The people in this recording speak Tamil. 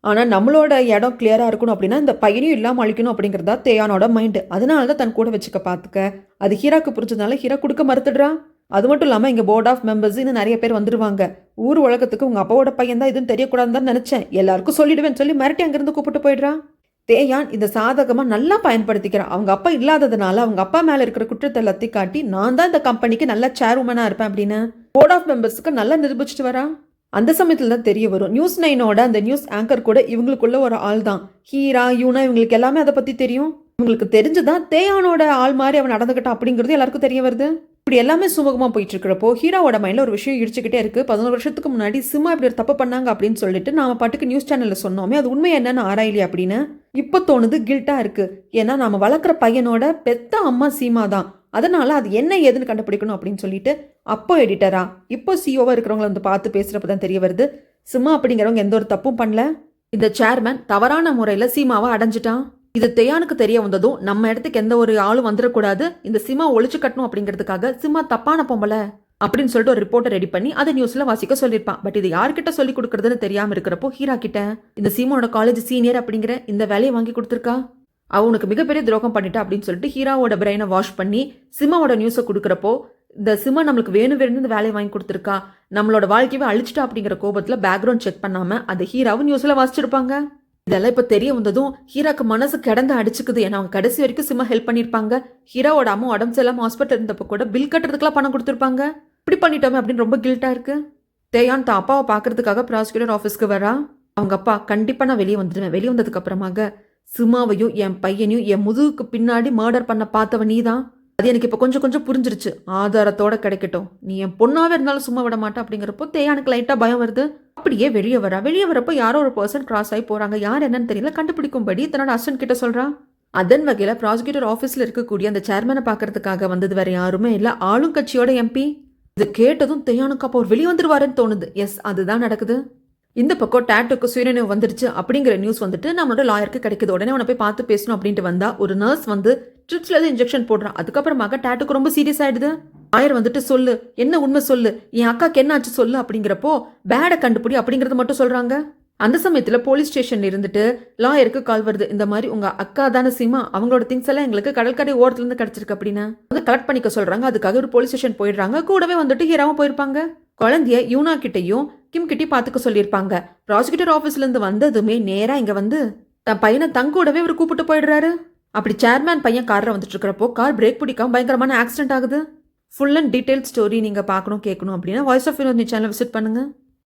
ஆனால் நம்மளோட இடம் கிளியராக இருக்கணும் அப்படின்னா இந்த பையனையும் இல்லாமல் அழிக்கணும் அப்படிங்கிறதா தேயானோட மைண்டு. அதனால தான் தன் கூட வச்சுக்க பார்த்துக்க. அது ஹீராக்கு புரிஞ்சதுனால ஹீரா கொடுக்க மறுத்துடுறா. அது மட்டும் இல்லாமல் இங்கே போர்ட் ஆஃப் மெம்பர்ஸ் இன்னும் நிறைய பேர் வந்துருவாங்க. ஊர் உலகத்துக்கு உங்கள் அப்பாவோட பையன் தான் இதுன்னு தெரியக்கூடாதுன்னு தான் நினச்சேன். எல்லாருக்கும் சொல்லிடுவேன்னு சொல்லி மிரட்டி அங்கேருந்து கூப்பிட்டு போயிடுறான். தேயான் இந்த சாதகமாக நல்லா பயன்படுத்திக்கிறான். அவங்க அப்பா இல்லாததுனால அவங்க அப்பா மேலே இருக்கிற குற்றத்தை எல்லாத்தையும் காட்டி நான் தான் இந்த கம்பெனிக்கு நல்ல சேர்வுமனாக இருப்பேன் அப்படின்னு போர்ட் ஆஃப் மெம்பர்ஸுக்கு நல்லா நிரூபிச்சுட்டு வரான். அந்த சமயத்தில் தான் தெரிய வரும் நியூஸ் 9ஓட அந்த நியூஸ் ஆங்கர் கூட இவங்களுக்குள்ள ஒரு ஆள் தான். ஹீரா யூனா இவங்களுக்கு எல்லாமே அதை பற்றி தெரியும். இவங்களுக்கு தெரிஞ்சுதான் தேயானோட ஆள் மாதிரி அவன் நடந்துக்கிட்டான் அப்படிங்கிறது எல்லாருக்கும் தெரிய வருது. இப்படி எல்லாமே சுமூகமாக போயிட்டு இருக்கிறப்போ ஹீராவோட மைண்டில் ஒரு விஷயம் இடிச்சுக்கிட்டே இருக்கு. 11 வருஷத்துக்கு முன்னாடி சிம்மா இப்படி ஒரு தப்பு பண்ணாங்க அப்படின்னு சொல்லிட்டு நாம பாட்டுக்கு நியூஸ் சேனலில் சொன்னோமே அது உண்மை என்னன்னு ஆராயலையே அப்படின்னு இப்போ தோணுது. கில்ட்டாக இருக்கு. ஏன்னா நாம வளர்க்குற பையனோட பெத்த அம்மா சீமா தான். அதனால அது என்ன ஏதுன்னு கண்டுபிடிக்கணும் அப்படின்னு சொல்லிட்டு அப்போ எடிட்டரா இப்போ சிஓவா இருக்கிறவங்களை வந்து பார்த்து பேசுறப்ப தான் தெரிய வருது சிம்மா அப்படிங்கிறவங்க எந்த ஒரு தப்பும் பண்ணல. இந்த சேர்மேன் தவறான முறையில் சீமாவை அடைஞ்சிட்டான். இது தேயானுக்கு தெரிய வந்ததும் நம்ம இடத்துக்கு எந்த ஒரு ஆளும் வந்துடக்கூடாது, இந்த சிம்மா ஒழிச்சு கட்டணும் அப்படிங்கிறதுக்காக சிம்மா தப்பான பொம்பளை அப்படின்னு சொல்லிட்டு ஒரு ரிப்போர்ட்டை ரெடி பண்ணி அதை நியூஸ்ல வாசிக்க சொல்லியிருப்பான். பட் இது யார்கிட்ட சொல்லி கொடுக்கறதுன்னு தெரியாம இருக்கிறப்போ ஹீரா கிட்ட இந்த சீமாவோட காலேஜ் சீனியர் அப்படிங்கிற இந்த வேலையை வாங்கி கொடுத்துருக்கா. அவனுக்கு மிகப்பெரிய துரோகம் பண்ணிட்டா அப்படின்னு சொல்லிட்டு ஹீராவோட பிரெயினை வாஷ் பண்ணி சிம்மாவோட நியூஸை கொடுக்குறப்போ இந்த சிம்மா நம்மளுக்கு வேணும் இந்த வேலையை வாங்கி கொடுத்துருக்கா, நம்மளோட வாழ்க்கையை அழிச்சிட்டா அப்படிங்கிற கோபத்தில் பேக்ரவுண்ட் செக் பண்ணாம அந்த ஹீராவும் நியூஸ்ல வாசிச்சிருப்பாங்க. இதெல்லாம் இப்போ தெரிய வந்ததும் ஹீராக்கு மனசு கிடந்து அடிச்சுக்குது. ஏன்னா அவங்க கடைசி வரைக்கும் சிம்மா ஹெல்ப் பண்ணியிருப்பாங்க. ஹீராவோட அம்மா உடம்பு சரியில்லாம ஹாஸ்பிட்டல் இருந்தப்போ கூட பில் கட்டுறதுக்குலாம் பணம் கொடுத்துருப்பாங்க. இப்படி பண்ணிட்டோமே அப்படின்னு ரொம்ப கில்ட்டா இருக்கு. தேயான் தான் அப்பாவை பார்க்கறதுக்காக ப்ராசிக்யூட்டர் ஆஃபீஸ்க்கு வரா. அவங்க அப்பா கண்டிப்பாக நான் வெளியே வந்துடுவேன், வெளியே வந்ததுக்கு அப்புறமாக சிம்மாவையும் என் பையனையும் என் முதுகுக்கு பின்னாடி மர்டர் பண்ண பார்த்தவ நீ தான். அது எனக்கு இப்போ கொஞ்சம் கொஞ்சம் புரிஞ்சிருச்சு. ஆதாரத்தோட கிடைக்கட்டும், நீ என் பொண்ணாவே இருந்தாலும் சும்மா விட மாட்டேன் அப்படிங்கிறப்போ தேயானுக்கு லைட்டாக பயம் வருது. அப்படியே வெளியே வரப்போ யாரோ ஒரு பர்சன் கிராஸ் ஆகி போறாங்க. யார் என்னன்னு தெரியல, கண்டுபிடிக்கும்படி தன்னோட அசிஸ்டன்ட் கிட்ட சொல்றான். அதன் வகையில ப்ராசிக்யூட்டர் ஆஃபீஸ்ல இருக்கக்கூடிய அந்த சேர்மனை பார்க்கறதுக்காக வந்தது வேற யாருமே இல்லை, ஆளும் கட்சியோட எம்பி. இது கேட்டதும் தேயானுக்கு அப்போ அவர் வெளியே வந்துருவாருன்னு தோணுது. எஸ், அதுதான் நடக்குது. இந்த பக்கம் டேட்டுக்கு சுயநினைவு வந்துருச்சு அப்படிங்கிற நியூஸ் வந்துட்டு நம்மளோட லாயருக்கு கிடைக்குது. உடனே அவனை போய் பார்த்து பேசணும் அப்படின்ட்டு வந்தா ஒரு நர்ஸ் வந்து ட்ரிப்ஸ்ல இன்ஜெக்ஷன் போடுறான். அதுக்கப்புறமாக டேட்டுக்கு ரொம்ப சீரியஸ் ஆயிடுது. லாயர் வந்துட்டு சொல்லு, என்ன உண்மை சொல்லு, என் அக்காக்கு என்ன ஆச்சு சொல்லு அப்படிங்கிறப்போ பேடை கண்டுபிடி அப்படிங்கறது மட்டும் சொல்றாங்க. அந்த சமயத்துல போலீஸ் ஸ்டேஷன்ல இருந்துட்டு லாயருக்கு கால் வருது. இந்த மாதிரி உங்க அக்கா தானே சீமா, அவங்களோட திங்ஸ் எல்லாம் எங்களுக்கு கடற்கரை ஓரத்துல இருந்து கிடைச்சிருக்கு அப்படின்னு வந்து கலெக்ட் பண்ணிக்க சொல்றாங்க. அதுக்காக ஒரு போலீஸ் ஸ்டேஷன் போயிடுறாங்க. கூடவே வந்துட்டு ஹீராவும் போயிருப்பாங்க. குழந்தைய யூனா கிட்டையும் கிம் கிட்டி பாத்துக்க சொல்லியிருப்பாங்க. ப்ராசிக்யூட்டர் ஆஃபீஸ்ல இருந்து வந்ததுமே நேரா இங்க வந்து தன் பையனை தங்கூடவே ஒரு கூப்பிட்டு போயிடுறாரு. அப்படி சேர்மேன் பையன் கார்ல வந்துட்டு இருக்கிறப்போ கார் பிரேக் பிடிக்காம பயங்கரமான ஆக்சிடென்ட் ஆகுது. ஃபுல் அண்ட் டீடைல் ஸ்டோரி நீங்க பார்க்கணும் கேட்கணும் அப்படின்னா voice of Vinod channel visit பண்ணுங்க.